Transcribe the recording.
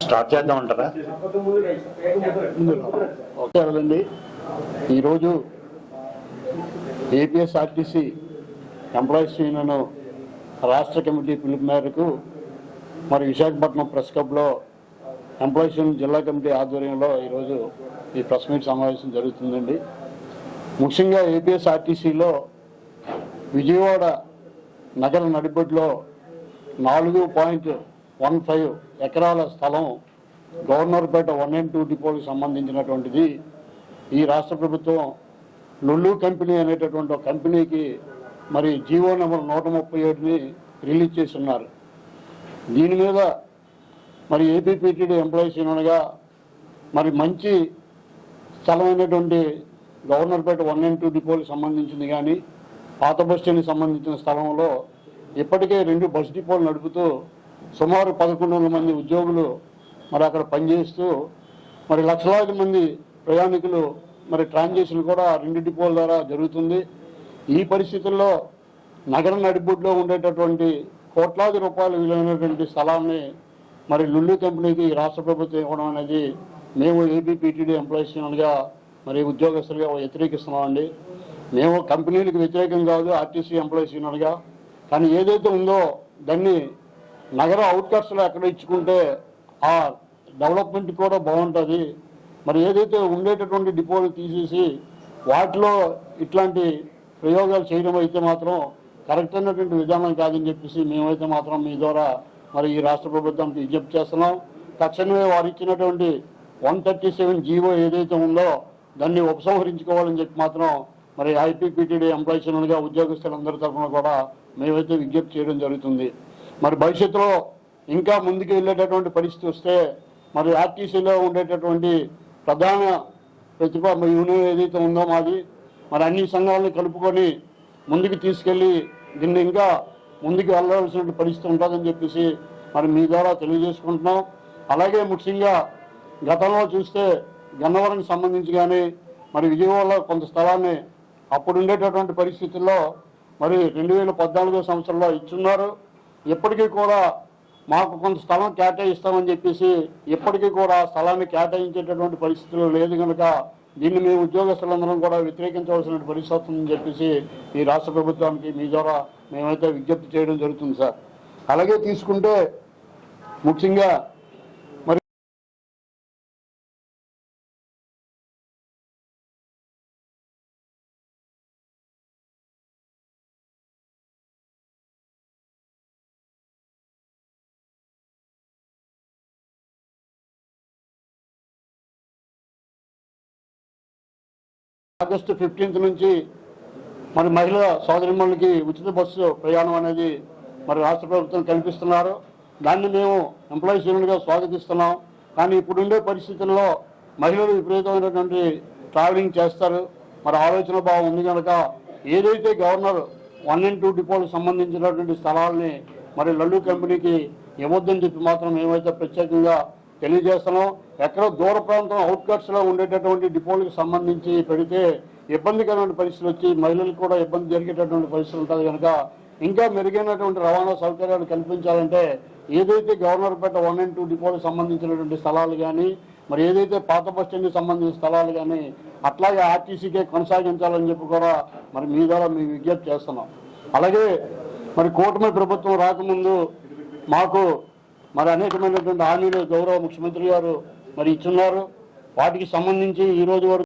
Start చేద్దాం అంటారా? Okay అండి. ఈరోజు ఏపీఎస్ఆర్టీసీ ఎంప్లాయీస్ యూనియన్ రాష్ట్ర కమిటీ పిలుపు మేరకు మరి విశాఖపట్నం ప్రెస్ క్లబ్లో ఎంప్లాయీస్ యూనియన్ జిల్లా కమిటీ ఆధ్వర్యంలో ఈరోజు ఈ ప్రెస్ మీట్ సమావేశం జరుగుతుందండి. ముఖ్యంగా ఏపీఎస్ఆర్టీసీలో విజయవాడ నగర నడిబొడ్డులో 4.15 ఎకరాల స్థలం గవర్నర్పేట 1 and 2 డిపోలకు సంబంధించినటువంటిది. ఈ రాష్ట్ర ప్రభుత్వం లుల్లు కంపెనీ అనేటటువంటి ఒక కంపెనీకి మరి జీవో నెంబర్ 137ని రిలీజ్ చేసి ఉన్నారు. దీని మీద మరి ఏపీపీటీడీ ఎంప్లాయీస్ యూనియన్గా మరి మంచి స్థలమైనటువంటి గవర్నర్పేట 1 and 2 డిపోలకు సంబంధించింది కానీ పాత బస్ స్టాండ్కి సంబంధించిన స్థలంలో ఇప్పటికే 2 బస్ డిపోలు నడుపుతూ సుమారు 1100 మంది ఉద్యోగులు మరి అక్కడ పనిచేస్తూ మరి లక్షలాది మంది ప్రయాణికులు మరి ట్రాన్సాక్షన్ కూడా 2 డిపోల ద్వారా జరుగుతుంది. ఈ పరిస్థితుల్లో నగర నడిబొడ్డులో ఉండేటటువంటి కోట్లాది రూపాయలు విలువైనటువంటి స్థలాన్ని మరి లుల్లు కంపెనీకి రాష్ట్ర ప్రభుత్వం ఇవ్వడం అనేది మేము ఏపీపీటీడీ ఎంప్లాయీస్ యూనియన్గా మరి ఉద్యోగస్తులుగా వ్యతిరేకిస్తున్నామండి. మేము కంపెనీలకు వ్యతిరేకం కాదు ఆర్టీసీ ఎంప్లాయీస్ యూనియన్గా. కానీ ఏదైతే ఉందో దాన్ని నగర అవుట్కట్స్లో ఎక్కడ ఇచ్చుకుంటే ఆ డెవలప్మెంట్ కూడా బాగుంటుంది. మరి ఏదైతే ఉండేటటువంటి డిపోలు తీసేసి వాటిలో ఇట్లాంటి ప్రయోగాలు చేయడం అయితే మాత్రం కరెక్ట్ అయినటువంటి విధానం కాదని చెప్పేసి మేమైతే మాత్రం మీ ద్వారా మరి ఈ రాష్ట్ర ప్రభుత్వానికి విజ్ఞప్తి చేస్తున్నాం. తక్షణమే వారు ఇచ్చినటువంటి 137 జీవో ఏదైతే ఉందో దాన్ని ఉపసంహరించుకోవాలని చెప్పి మాత్రం మరి ఐపీపీటీడీ ఎంప్లాయీస్ యూనియన్గా ఉద్యోగస్తులందరి తరఫున కూడా మేమైతే విజ్ఞప్తి చేయడం జరుగుతుంది. మరి భవిష్యత్తులో ఇంకా ముందుకు వెళ్ళేటటువంటి పరిస్థితి వస్తే మరి ఆర్టీసీలో ఉండేటటువంటి ప్రధాన ప్రతిభ యూనియన్ ఏదైతే ఉందో మాది మరి అన్ని సంఘాలను కలుపుకొని ముందుకు తీసుకెళ్ళి దీన్ని ఇంకా ముందుకు వెళ్ళవలసిన పరిస్థితి ఉంటుందని చెప్పేసి మరి మీ ద్వారా తెలియజేసుకుంటున్నాం. అలాగే ముఖ్యంగా గతంలో చూస్తే గన్నవరంకి సంబంధించి కానీ మరి విజయవాడలో కొంత స్థలాన్ని అప్పుడు ఉండేటటువంటి పరిస్థితుల్లో మరి 2014 సంవత్సరంలో ఇచ్చున్నారు. ఇప్పటికీ కూడా మాకు కొంత స్థలం కేటాయిస్తామని చెప్పేసి ఇప్పటికీ కూడా స్థలాన్ని కేటాయించేటటువంటి పరిస్థితులు లేదు కనుక దీన్ని మేము ఉద్యోగస్తులందరం కూడా వ్యతిరేకించవలసిన పరిస్థితి వస్తుందని చెప్పేసి ఈ రాష్ట్ర ప్రభుత్వానికి మీ ద్వారా మేమైతే విజ్ఞప్తి చేయడం జరుగుతుంది సార్. అలాగే తీసుకుంటే ముఖ్యంగా మరి ఆగస్టు 15 నుంచి మరి మహిళా సోదరిమణులకి ఉచిత బస్సు ప్రయాణం అనేది మరి రాష్ట్ర ప్రభుత్వం కల్పిస్తున్నారు. దాన్ని మేము ఎంప్లాయీస్ యూనియన్గా స్వాగతిస్తున్నాం. కానీ ఇప్పుడుండే పరిస్థితుల్లో మహిళలు విపరీతమైనటువంటి ట్రావెలింగ్ చేస్తారు. మరి ఆలోచన భావం ఉంది కనుక ఏదైతే గవర్నర్ 1 and 2 డిపోలకు సంబంధించినటువంటి స్థలాలని మరి లల్లు కంపెనీకి ఇవ్వద్దని చెప్పి మాత్రం మేమైతే ప్రత్యేకంగా తెలియజేస్తున్నాం. ఎక్కడో దూర ప్రాంతం అవుట్కట్స్లో ఉండేటటువంటి డిపోలకు సంబంధించి పెడితే ఇబ్బందికరమైన పరిస్థితులు వచ్చి మహిళలకు కూడా ఇబ్బంది జరిగేటటువంటి పరిస్థితులు ఉంటుంది కనుక ఇంకా మెరుగైనటువంటి రవాణా సౌకర్యాలు కల్పించాలంటే ఏదైతే గవర్నర్పేట 1 and 2 డిపోలకు సంబంధించినటువంటి స్థలాలు కానీ మరి ఏదైతే పాత బస్ స్టాండ్కి సంబంధించిన స్థలాలు కానీ అట్లాగే ఆర్టీసీకే కొనసాగించాలని చెప్పి కూడా మరి మీ ద్వారా మేము విజ్ఞప్తి చేస్తున్నాం. అలాగే మరి కూటమి ప్రభుత్వం రాకముందు మాకు మరి అనేకమైనటువంటి హామీలు గౌరవ ముఖ్యమంత్రి గారు మరి ఇచ్చున్నారు. వాటికి సంబంధించి ఈ రోజు వరకు